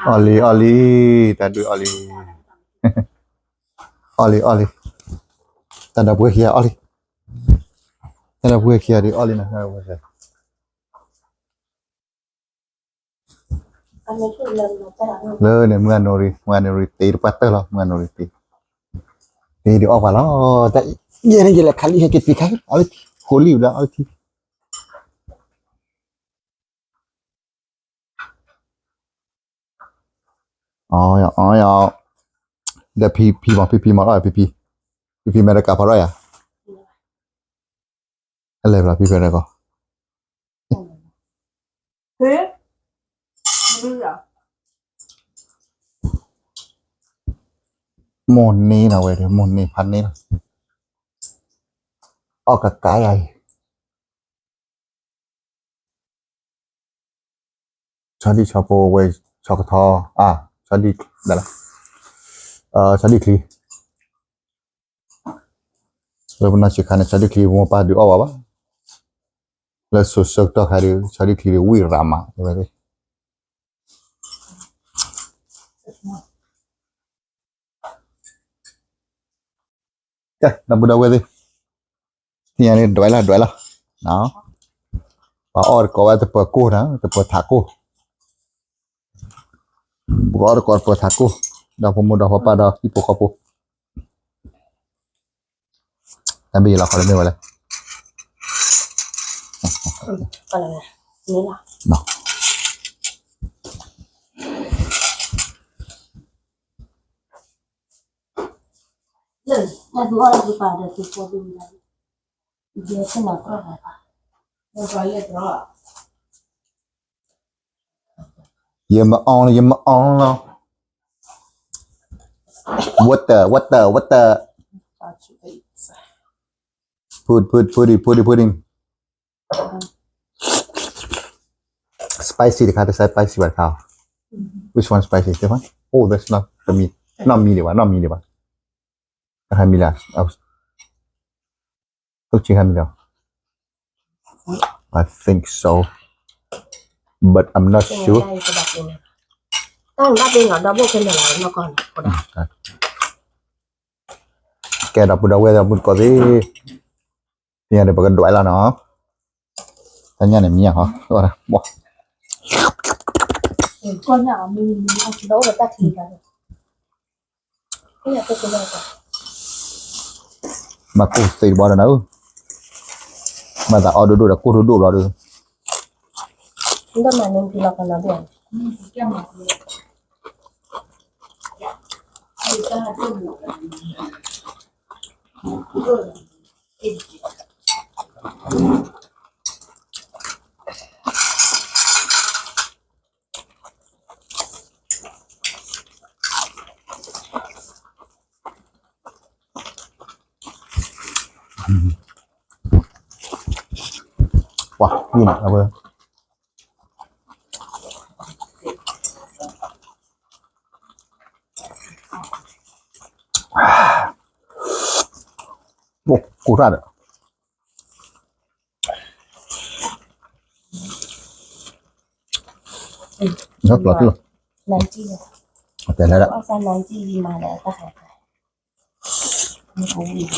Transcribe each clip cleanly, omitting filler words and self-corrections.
ออลี่แต่ดูออลี่ออลี่แต่ดับเบิลเฮียออลี่แต่ดับเบิลเฮียดิออลี่นะดับเบิลเฮียเลยเนี่ยเมื่อโนริตีปัตเตอร์หรอเมื่อโนริตีdiออกมาแล้วแต่ยังนี่แหละkali yang kita kan oleh holy udah oleh ya dah piมาแล้วpi mereka apa yaอะไรล่ะpi mereka เฮ้ยไม่รู้อ่ะหมนนี้นะเว้ยหมนนี้พันนี้นะออกกับกายไอชาดีชาโปเว้ยชอกทอชาดีได้ละชาดีคลีเราเป็นนักศึกษาในชาดีคลีมัวปาดูเอาวะแล้วสุดๆต่อใครดูชาดีคลีวิรามาใช่ไหมจ้ะนับบุดเอาไว้ดิที่อันนี้ด้วยละเนาะพอออร์ก็ว่าจะเปิดกู้นะจะเปิดถักกู้บุกออร์ก็เปิดถักกู้ดาวพมุดาวพปาดาวที่ปกปูแต่ไม่ยอมเขาเลยไม่ไหวเลยอะไรนี่ล่ะเนาะเลยมาดูอะไรดีป่ะเดี๋ยวตัวดูได้เดี๋ยวฉันนับอะไรป่ะไม่ใช่เลยหรออย่ามาออนเนาะ water pudding spicy ค่ะแต่ใส่ spicy แบบเขา which one spicy ใช่ไหม oh that's not the meat not meat ดีกว่าให้มีละเอาต้องชิมให้มีละ I think so but I'm not sure ตั้งรับเองเหรอดับเบิลเป็นอะไรมาก่อนก็ได้แกดับบุดเอาไว้ดับบุดก่อนสิเนี่ยเดี๋ยวกันด้วยแล้วเนาะท่านเนี่ยมีอย่างเหรอตัวนะบอกก่อนเนี่ยมีเอาโดนตัดทิ้งกันเนี่ยเป็นอะไรกันมากูสีบอลนะมาแต่เอาดูแต่กูดูเราดูนี่ต้องมาเน้นที่เรากันนะเดี๋ยวแก้มหมดเลยว้านี่นะเอาเบอร์โอ้กูรัดอ่ะชอบหลอดที่หรอนั่นจีแต่แล้วละเอาซานั่นจีมาแล้วก็หายไปไม่รู้อีก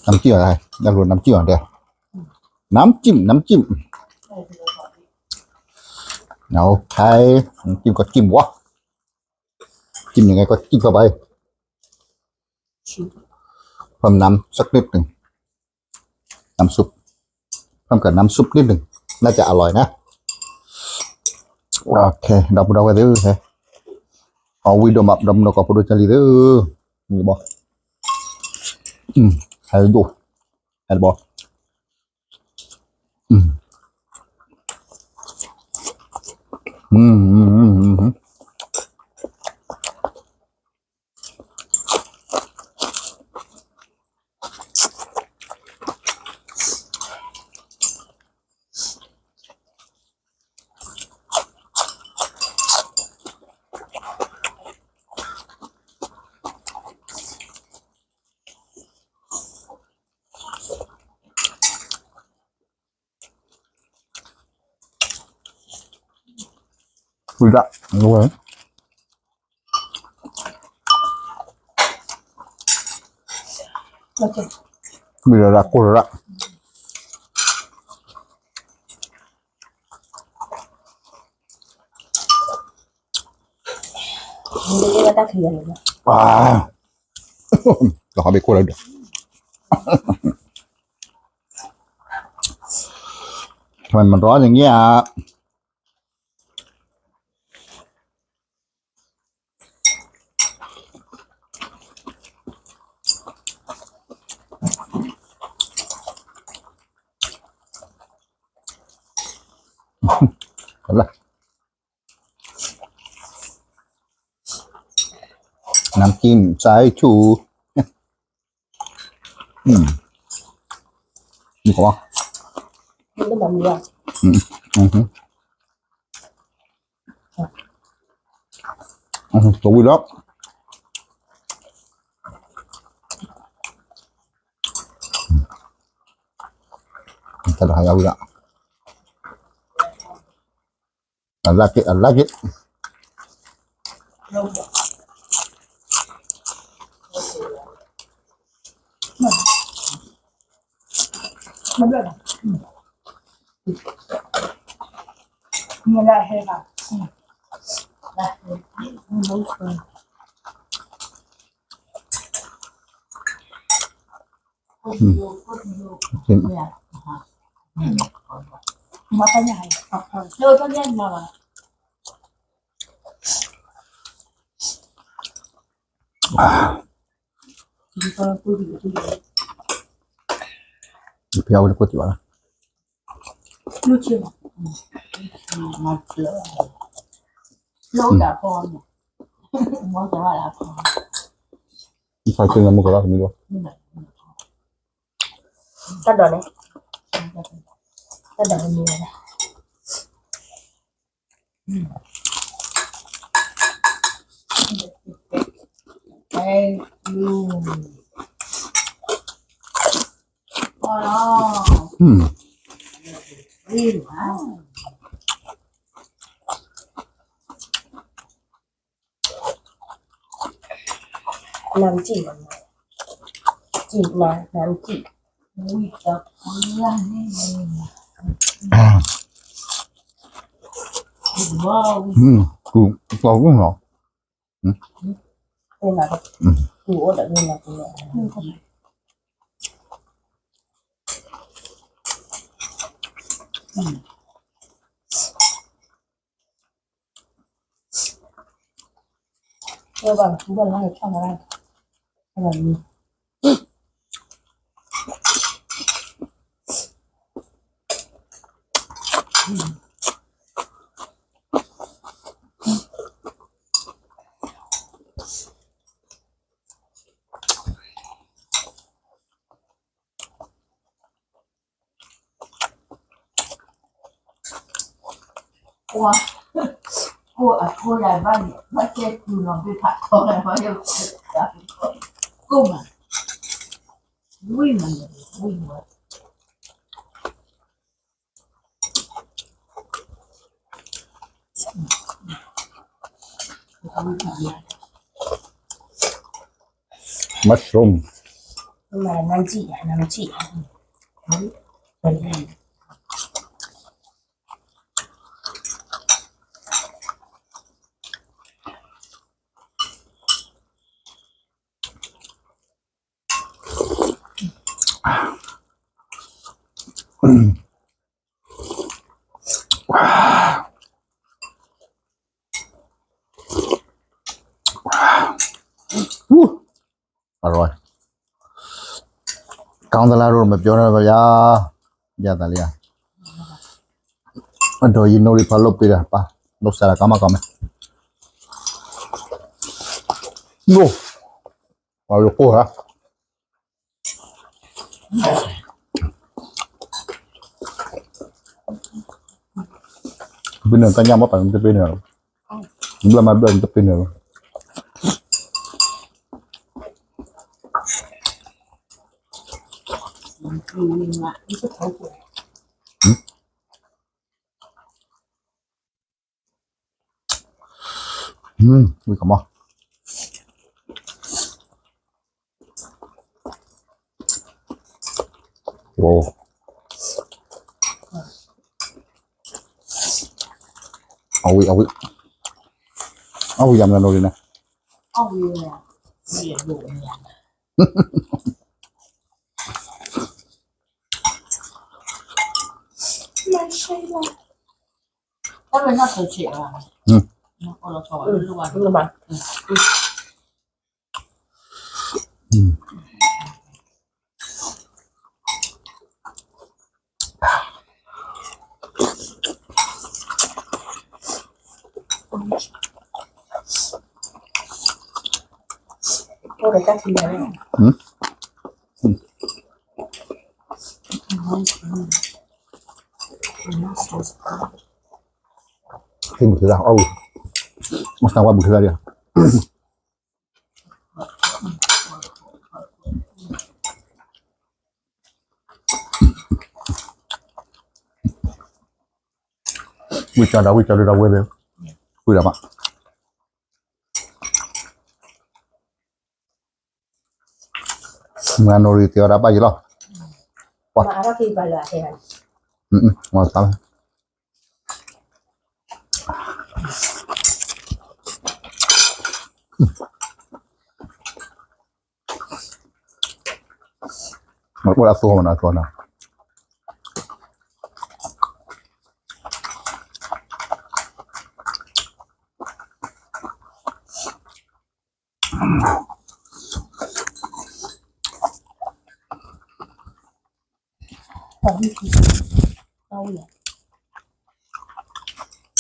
น้ำจิ้มอะไรอยากรู้น้ำจิ้มอะไรน้ำจิ้มเอาใครจิ้มก็จิ้มวะจิ้มยังไงก็จิ้มเข้าไปเพิ่มน้ำสักนิดหนึ่งน้ำซุปเพิ่มกับน้ำซุปนิดหนึ่งน่าจะอร่อยนะโอเคดับไปดูเฮ้เอาวิดีโอมาดับเราก็พูดจารีดูนี่บอกให้ดูให้บอก Udah, gue. Oke. Bila aku rak. Ini dia kata dia nih. Ah, dah habis kurang dah. Cumanมันร้อนอย่างเงี้ย Lah. Nam kim trái chu. Đi có. Ini bambu. Tối đó. Kita dah hayau juga. Lagi. Mana dah? Ini dah hebat. Dah. Ini makanya hai. Lo tadi yang mana? Di kalau tu di. Piau dia kuat juga. Lucu. Mati. Lo dah pon. Mau jalan apa? Saya kena muka lah dulu. Kita dah ni. Kita dah ni dah. Thank you. Oh. Nam chỉ là nam chỉ ui tập wow Cũng cũng ngọt. đây là củ đã đây là củ các bạn chúng ta lại cho vào đây các bạn nhìn wow cô là bắt chết từ lòng vi phạm cô là bao nhiêu cô mà vui mà Mushroom. nhưng mà nam chị đấy này Rồi. Con ta la rồi mà cho nó vào ya ta lia. Rồi you đi follow pira pa. Lo sara kama kama. No. Vào cô hả? Bener tanya apa yang bener. Belum ada yang bener. Uy, ¿cómo? Wow. Awi. Awi yam lan rồi nè. เอาอยู่เนี่ยเรียนรู้เนี่ยไม่ใช่หรอกถ้าเป็นน่าเคยเฉียดอ่ะนะพอเราสอนรู้วันรู้วันโอ้ยจะกินอะไร Thêm một thứ nào? Mà sao qua một thứ ra đi à? Quy cho đi đâu quên đi. Quy đâu ạ? Nori tiêu đã bay gì đâu? Mà đó khi bà là thì hả? Ngon lắm. Mà có đã xô mà nào nào. Không thì đâu nhỉ?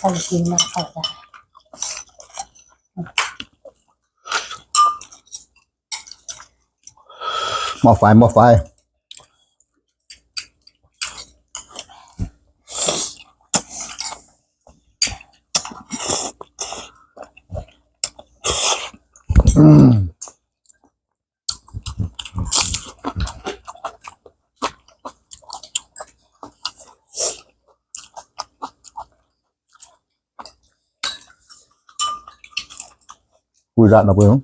Thằng kim nó khỏi ra. Mò phải. Vui ra đọc không?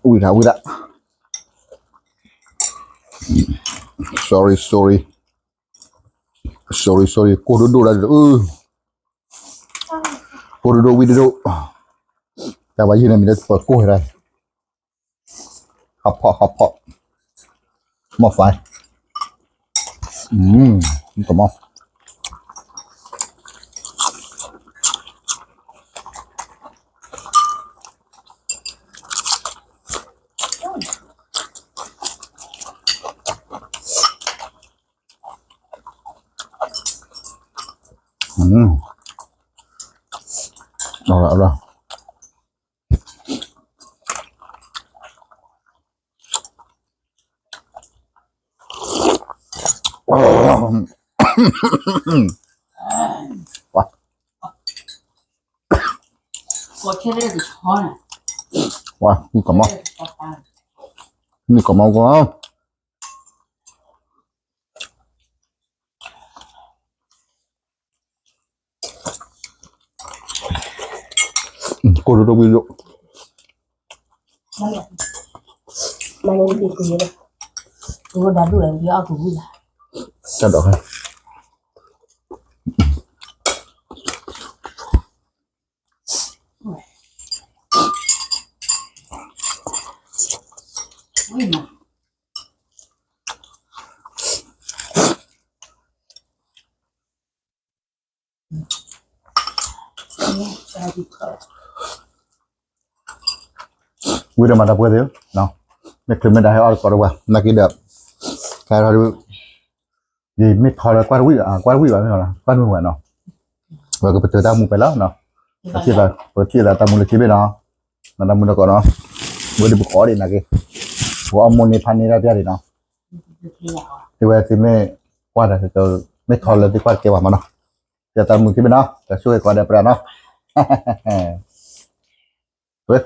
Ui đã. Sorry. Cô đô là cô đô video. Chào bà gì này mình đã ปิดcô rồi. Học họ. Một phải. Come on. Rồi.กดแค่ได้กี่ช้อนอ่ะ Wow, như có màu. Như có màu quá. Cô đô ví dụ. Mà nên bị gì đây? Tôi đã đuổi đi ao tủ là. Cho đỡ thôi. Ui mà Vui ra mà đọc quên thiếu. Nào. Mẹ thử mình đã hay ở đâu là cái đợt. Cái đó gì mẹ thôi là qua quý bạn mới là qua người ngoài nào. Và cái từ ta mua phải lắm nào. Chỉ là ta mua được chỉ bên đó. Mà ta mua được nó. Vừa đi khó đi là cái. Của ông mua này pan này ra thì nào. Thì vậy thì mẹ qua đây thì tôiไม่ทนเลยที่ qua เกี่ยวมาเนาะจะตามมือที่ไปเนาะจะช่วยกว่าได้ปะเนาะเฮ้ย